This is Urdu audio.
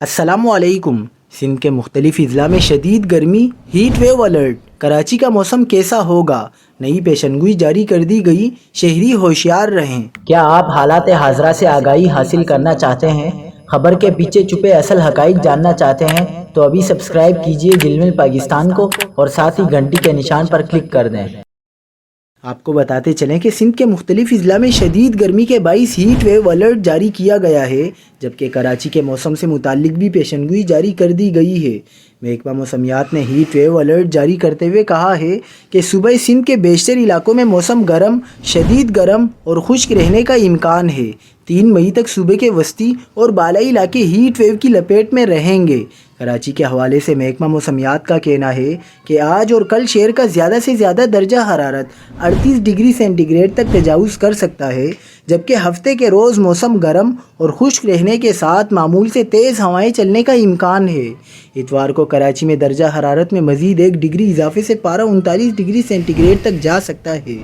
السلام علیکم۔ سندھ کے مختلف اضلاع میں شدید گرمی، ہیٹ ویو الرٹ۔ کراچی کا موسم کیسا ہوگا؟ نئی پیشنگوئی جاری کر دی گئی، شہری ہوشیار رہیں۔ کیا آپ حالات حاضرہ سے آگاہی حاصل کرنا چاہتے ہیں؟ خبر کے پیچھے چھپے اصل حقائق جاننا چاہتے ہیں تو ابھی سبسکرائب کیجئے جلمل پاکستان کو اور ساتھ ہی گھنٹی کے نشان پر کلک کر دیں۔ آپ کو بتاتے چلیں کہ سندھ کے مختلف اضلاع میں شدید گرمی کے باعث ہیٹ ویو الرٹ جاری کیا گیا ہے، جبکہ کراچی کے موسم سے متعلق بھی پیشنگوئی جاری کر دی گئی ہے۔ محکمہ موسمیات نے ہیٹ ویو الرٹ جاری کرتے ہوئے کہا ہے کہ صبح سندھ کے بیشتر علاقوں میں موسم گرم، شدید گرم اور خشک رہنے کا امکان ہے۔ 3 مئی تک صوبے کے وسطی اور بالائی علاقے ہیٹ ویو کی لپیٹ میں رہیں گے۔ کراچی کے حوالے سے محکمہ موسمیات کا کہنا ہے کہ آج اور کل شہر کا زیادہ سے زیادہ درجہ حرارت 38 ڈگری سینٹی گریڈ تک تجاوز کر سکتا ہے، جبکہ ہفتے کے روز موسم گرم اور خشک رہنے کے ساتھ معمول سے تیز ہوائیں چلنے کا امکان ہے۔ اتوار کو کراچی میں درجہ حرارت میں مزید 1 ڈگری اضافے سے پارہ 39 ڈگری سینٹی گریڈ تک جا سکتا ہے۔